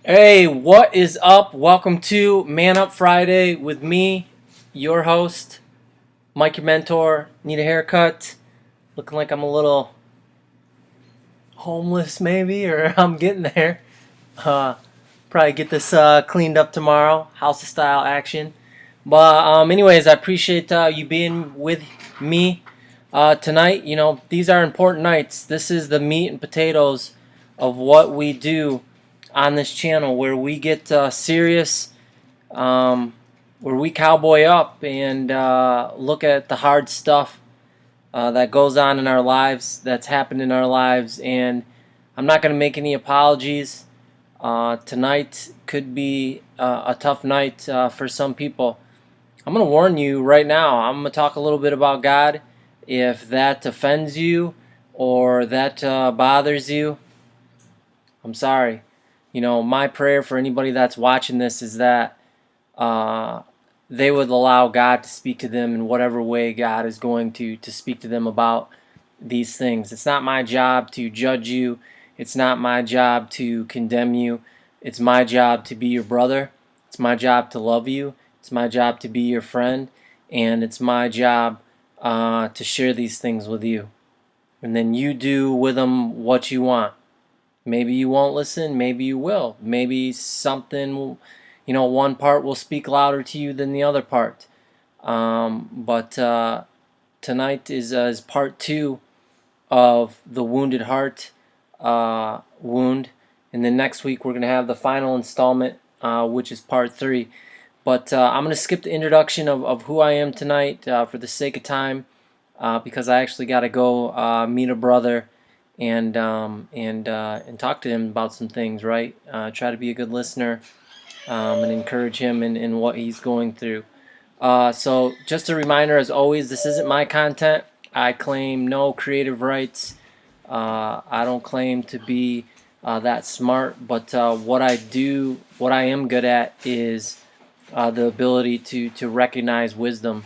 Hey, what is up? Welcome to Man Up Friday with me, your host, Mike, your mentor. Need a haircut? Looking like I'm a little homeless, maybe, or I'm getting there. Uh, Probably get this cleaned up tomorrow. House of style action. But anyways, I appreciate you being with me tonight. You know, these are important nights. This is the meat and potatoes of what we do on this channel, where we get serious, um, where we cowboy up and look at the hard stuff that goes on in our lives, that's happened in our lives. And I'm not going to make any apologies. Tonight could be a tough night for some people. I'm going to warn you right now. I'm going to talk a little bit about God. If that offends you or that bothers you, I'm sorry. You know, my prayer for anybody that's watching this is that uh, they would allow God to speak to them in whatever way God is going to speak to them about these things. It's not my job to judge you. It's not my job to condemn you. It's my job to be your brother. It's my job to love you. It's my job to be your friend. And it's my job to share these things with you. And then you do with them what you want. Maybe you won't listen. Maybe you will. Maybe something, one part will speak louder to you than the other part. But tonight is part two of the wounded heart wound. And then next week we're going to have the final installment, which is part three. But I'm going to skip the introduction of who I am tonight for the sake of time, because I actually got to go meet a brother and talk to him about some things, right? Try to be a good listener and encourage him in what he's going through. So just a reminder, as always, this isn't my content. I claim no creative rights. I don't claim to be that smart, but what I am good at is the ability to recognize wisdom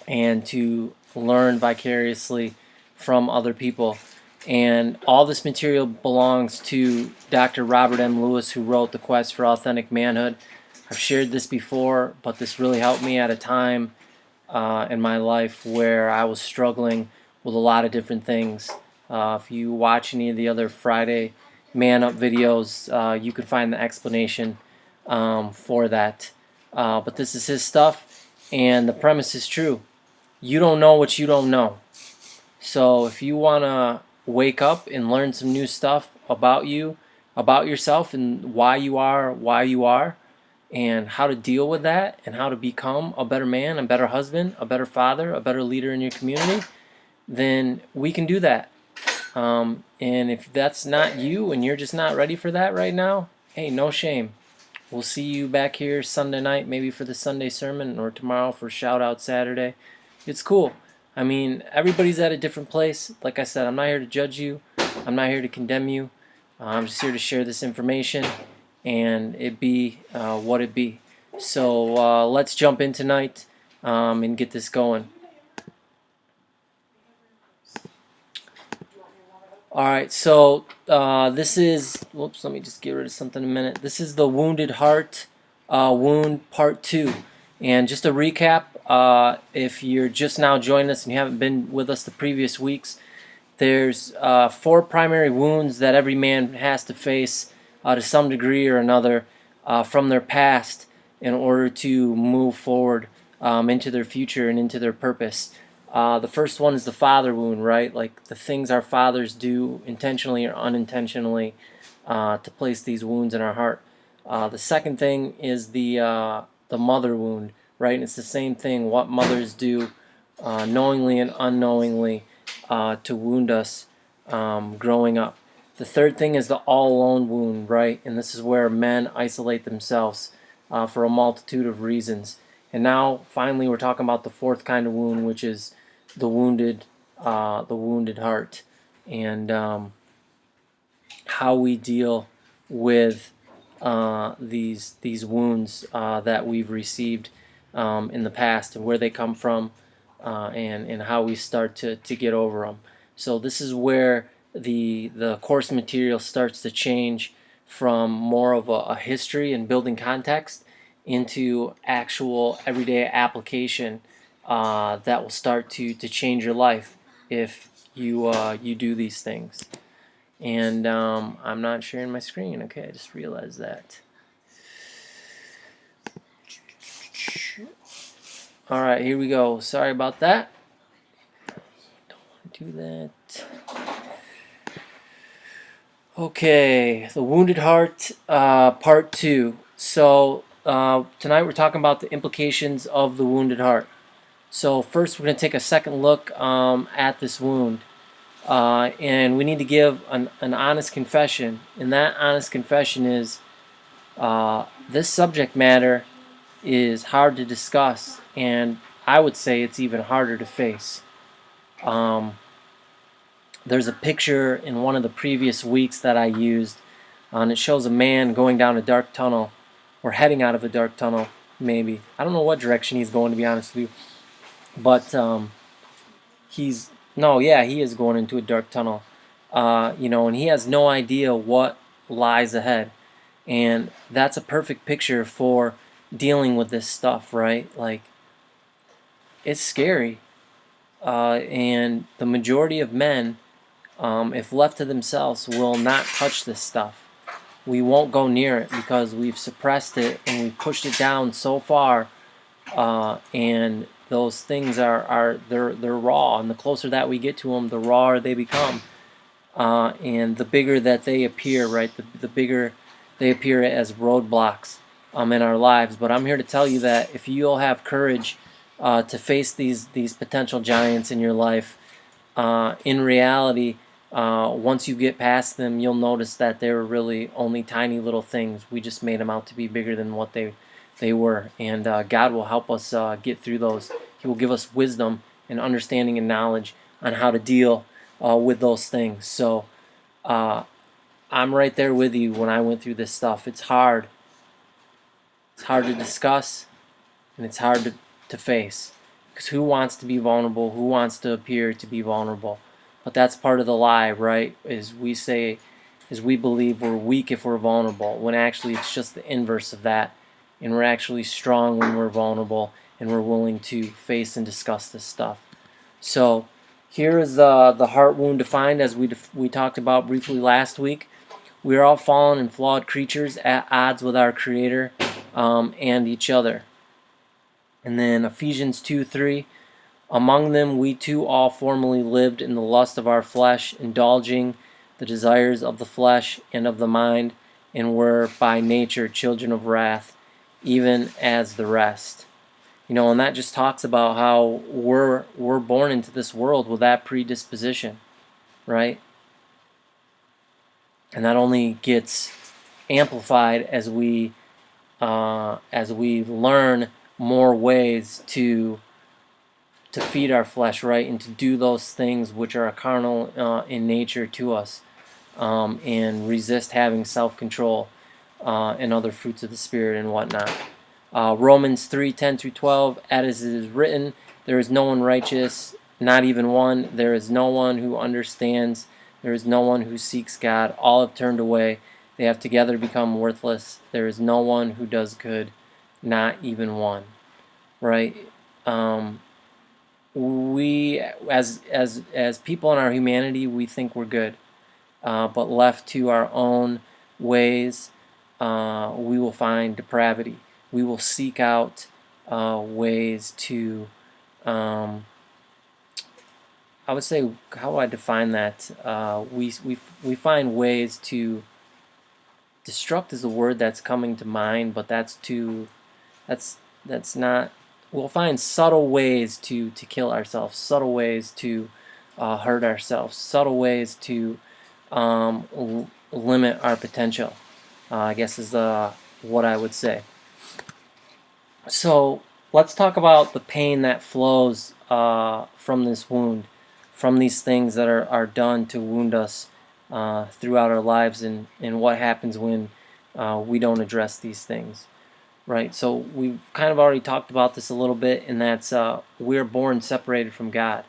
and to learn vicariously from other people. And all this material belongs to Dr. Robert M. Lewis, who wrote The Quest for Authentic Manhood. I've shared this before, but this really helped me at a time in my life where I was struggling with a lot of different things. If you watch any of the other Friday Man Up videos, you can find the explanation for that. But this is his stuff, and the premise is true. You don't know what you don't know. So if you want to wake up and learn some new stuff about you, about yourself, and why you are, and how to deal with that, and how to become a better man, a better husband, a better father, a better leader in your community, then we can do that. And if that's not you and you're just not ready for that right now, hey, no shame. We'll see you back here Sunday night, maybe for the Sunday sermon, or tomorrow for Shout Out Saturday. It's cool. I mean, everybody's at a different place. Like I said, I'm not here to judge you. I'm not here to condemn you. I'm just here to share this information and it be what it be. So let's jump in tonight and get this going. All right, so this is, whoops, let me just get rid of something in a minute. This is the Wounded Heart Wound Part 2. And just a recap, if you're just now joining us and you haven't been with us the previous weeks, there's 4 primary wounds that every man has to face to some degree or another from their past in order to move forward into their future and into their purpose. The first one is the father wound, right? Like the things our fathers do intentionally or unintentionally to place these wounds in our heart. The second thing is the mother wound, right? And it's the same thing, what mothers do knowingly and unknowingly to wound us growing up. The third thing is the all alone wound, right? And this is where men isolate themselves for a multitude of reasons. And now, finally, we're talking about the fourth kind of wound, which is the wounded heart, and how we deal with these wounds that we've received in the past, and where they come from, and how we start to get over them. So this is where the course material starts to change from more of a history and building context into actual everyday application that will start to change your life if you do these things. And I'm not sharing my screen. Okay, I just realized that. All right, here we go. Sorry about that. Don't want to do that. Okay, the Wounded Heart, part 2. So tonight we're talking about the implications of the wounded heart. So first we're going to take a second look at this wound. And we need to give an honest confession. And that honest confession is this subject matter is hard to discuss, and I would say it's even harder to face. There's a picture in one of the previous weeks that I used, and it shows a man going down a dark tunnel, or heading out of a dark tunnel, maybe. I don't know what direction he's going, to be honest with you. But he is going into a dark tunnel. And he has no idea what lies ahead. And that's a perfect picture for dealing with this stuff, right? Like, it's scary. And the majority of men, if left to themselves, will not touch this stuff. We won't go near it because we've suppressed it and we've pushed it down so far. And those things they're raw, and the closer that we get to them, the rawer they become. And the bigger that they appear, right? The bigger they appear as roadblocks in our lives. But I'm here to tell you that if you'll have courage to face these potential giants in your life, in reality, once you get past them, you'll notice that they were really only tiny little things. We just made them out to be bigger than what they were. And God will help us get through those. He will give us wisdom and understanding and knowledge on how to deal with those things. So I'm right there with you when I went through this stuff. It's hard. It's hard to discuss, and it's hard to face. Because who wants to be vulnerable? Who wants to appear to be vulnerable? But that's part of the lie, right? Is we believe we're weak if we're vulnerable, when actually it's just the inverse of that. And we're actually strong when we're vulnerable and we're willing to face and discuss this stuff. So here is the heart wound defined, as we talked about briefly last week. We are all fallen and flawed creatures at odds with our Creator and each other. And then Ephesians 2:3, among them we too all formerly lived in the lust of our flesh, indulging the desires of the flesh and of the mind, and were by nature children of wrath, even as the rest. And that just talks about how we're born into this world with that predisposition, right? And that only gets amplified as we learn more ways to feed our flesh, right, and to do those things which are carnal in nature to us, and resist having self-control and other fruits of the Spirit and whatnot. Romans 3:10-12, as it is written, there is no one righteous, not even one. There is no one who understands. There is no one who seeks God. All have turned away. They have together become worthless. There is no one who does good, not even one. Right? We, as people in our humanity, we think we're good. But left to our own ways, we will find depravity. We will seek out ways to, I would say, how do I define that? We find ways to, destruct is the word that's coming to mind, but that's not. We'll find subtle ways to kill ourselves, subtle ways to hurt ourselves, subtle ways to limit our potential, I guess is what I would say. So let's talk about the pain that flows from this wound, from these things that are done to wound us throughout our lives, and what happens when we don't address these things. Right, so we've kind of already talked about this a little bit, and that's we're born separated from God.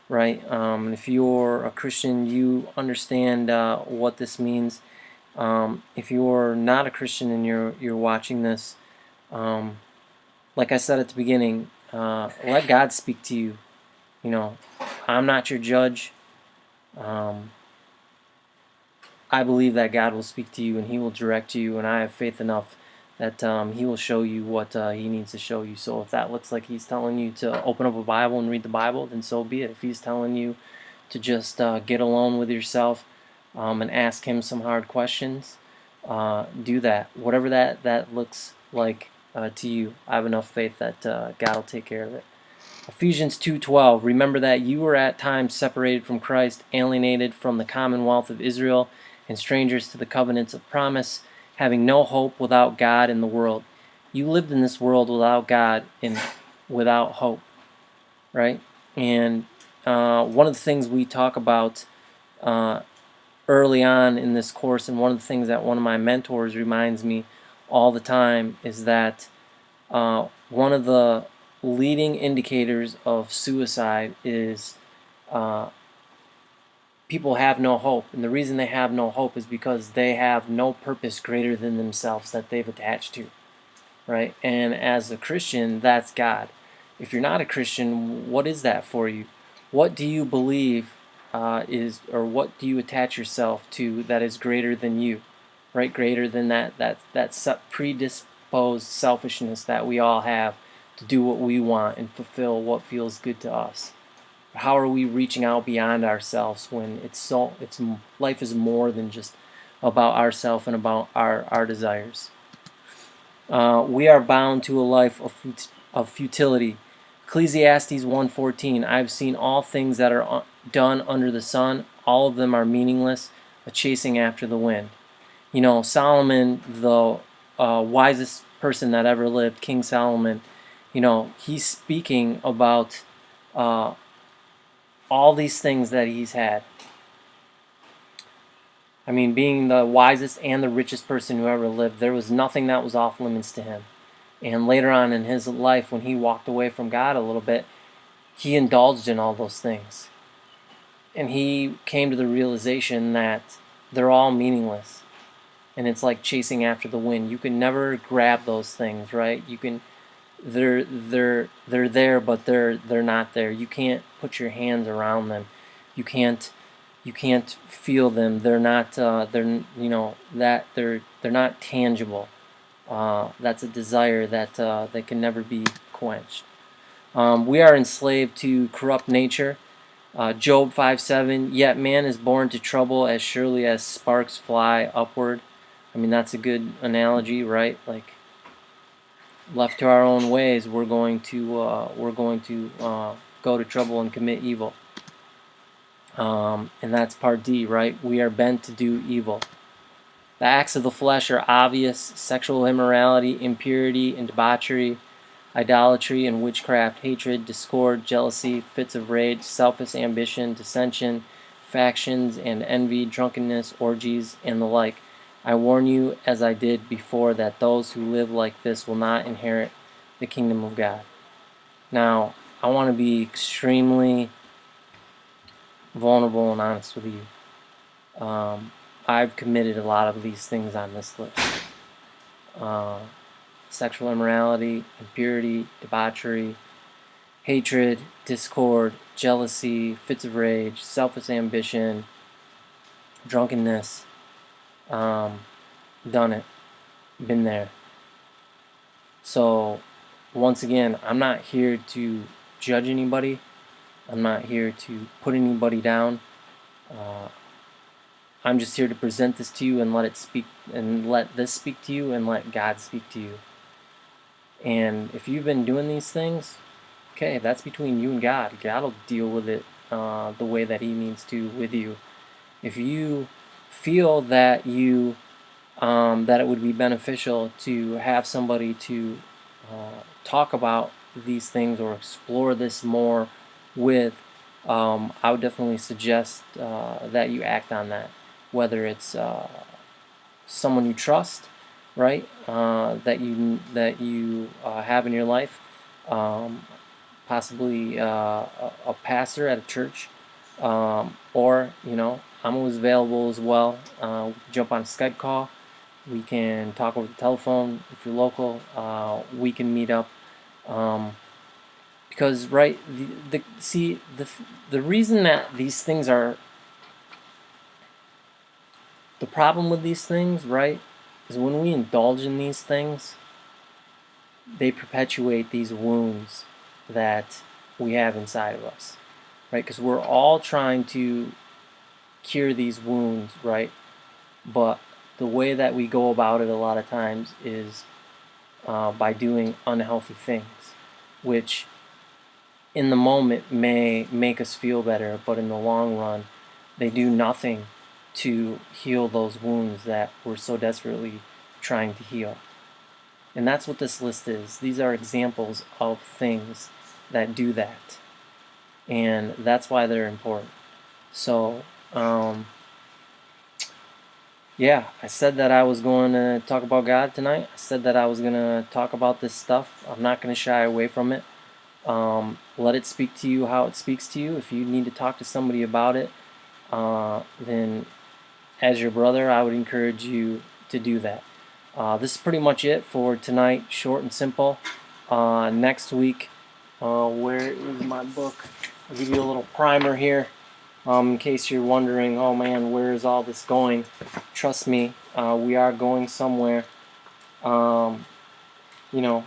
Right, and if you're a Christian, you understand what this means. If you're not a Christian and you're watching this, like I said at the beginning, let God speak to you. You know, I'm not your judge. Um, I believe that God will speak to you and He will direct you, and I have faith enough that He will show you what He needs to show you. So if that looks like He's telling you to open up a Bible and read the Bible, then so be it. If He's telling you to just get alone with yourself and ask Him some hard questions, do that. Whatever that looks like to you, I have enough faith that God will take care of it. Ephesians 2:12, remember that you were at times separated from Christ, alienated from the commonwealth of Israel, and strangers to the covenants of promise, having no hope without God in the world. You lived in this world without God and without hope, right? And one of the things we talk about early on in this course, and one of the things that one of my mentors reminds me all the time, is that one of the leading indicators of suicide is people have no hope. And the reason they have no hope is because they have no purpose greater than themselves that they've attached to, right? And as a Christian, that's God. If you're not a Christian, what is that for you? What do you believe or what do you attach yourself to that is greater than you, right? Greater than that predisposed selfishness that we all have to do what we want and fulfill what feels good to us. How are we reaching out beyond ourselves when life is more than just about ourselves and about our desires? We are bound to a life of futility. Ecclesiastes 1:14, I've seen all things that are done under the sun. All of them are meaningless, a chasing after the wind. You know, Solomon, the wisest person that ever lived, King Solomon, you know, he's speaking about all these things that he's had. I mean, being the wisest and the richest person who ever lived, there was nothing that was off limits to him. And later on in his life, when he walked away from God a little bit, he indulged in all those things. And he came to the realization that they're all meaningless. And it's like chasing after the wind. You can never grab those things, right? You can they're there, but they're not there. You can't put your hands around them. You can't feel them. They're not they're not tangible. That's a desire that can never be quenched. We are enslaved to corrupt nature. Job 5:7. Yet man is born to trouble as surely as sparks fly upward. I mean, that's a good analogy, right? Like, left to our own ways, we're going to go to trouble and commit evil. And that's part D, right? We are bent to do evil. The acts of the flesh are obvious: sexual immorality, impurity and debauchery, idolatry and witchcraft, hatred, discord, jealousy, fits of rage, selfish ambition, dissension, factions and envy, drunkenness, orgies, and the like. I warn you, as I did before, that those who live like this will not inherit the kingdom of God. Now, I want to be extremely vulnerable and honest with you. I've committed a lot of these things on this list. Sexual immorality, impurity, debauchery, hatred, discord, jealousy, fits of rage, selfish ambition, drunkenness. Done it. Been there. So, once again, I'm not here to judge anybody. I'm not here to put anybody down. I'm just here to present this to you and let this speak to you and let God speak to you. And if you've been doing these things, okay, that's between you and God. God will deal with it the way that He needs to with you. If you feel that that it would be beneficial to have somebody to talk about these things or explore this more with, I would definitely suggest that you act on that. Whether it's someone you trust, right, that you have in your life, possibly a pastor at a church, or I'm always available as well. Jump on a Skype call. We can talk over the telephone if you're local. We can meet up. Because right, the reason that these things are the problem with these things, right, is when we indulge in these things, they perpetuate these wounds that we have inside of us, right? Because we're all trying to cure these wounds, right? But the way that we go about it a lot of times is by doing unhealthy things, which in the moment may make us feel better, but in the long run, they do nothing to heal those wounds that we're so desperately trying to heal. And that's what this list is. These are examples of things that do that. And that's why they're important. So, yeah, I said that I was going to talk about God tonight. I said that I was going to talk about this stuff. I'm not going to shy away from it. Let it speak to you how it speaks to you. If you need to talk to somebody about it, then as your brother, I would encourage you to do that. This is pretty much it for tonight, short and simple. Next week, where is my book? I'll give you a little primer here. In case you're wondering, oh man, where is all this going? Trust me, we are going somewhere. You know,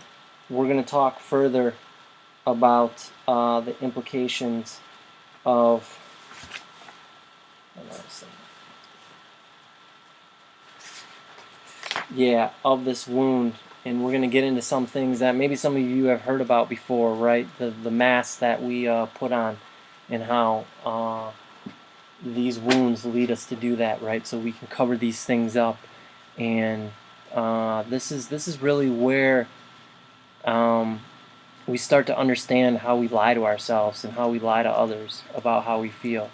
we're going to talk further about the implications of of this wound, and we're going to get into some things that maybe some of you have heard about before, right? The mask that we put on, and how these wounds lead us to do that, right? So we can cover these things up, and this is really where we start to understand how we lie to ourselves and how we lie to others about how we feel,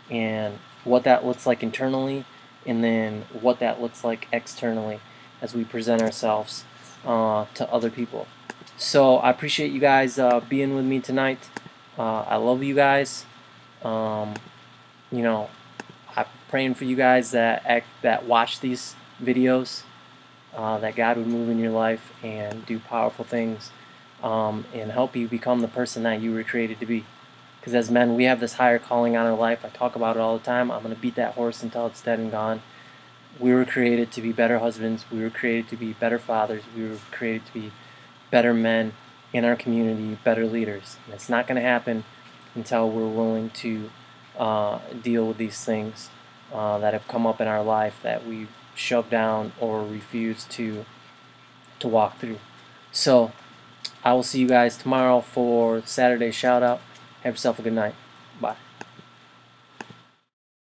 and what that looks like internally, and then what that looks like externally as we present ourselves to other people. So I appreciate you guys being with me tonight. I love you guys. You know, I'm praying for you guys that watch these videos, that God would move in your life and do powerful things, and help you become the person that you were created to be. Because as men, we have this higher calling on our life. I talk about it all the time. I'm going to beat that horse until it's dead and gone. We were created to be better husbands. We were created to be better fathers. We were created to be better men in our community, better leaders. And it's not going to happen until we're willing to deal with these things that have come up in our life that we've shoved down or refused to walk through. So I will see you guys tomorrow for Saturday shout out. Have yourself a good night. Bye.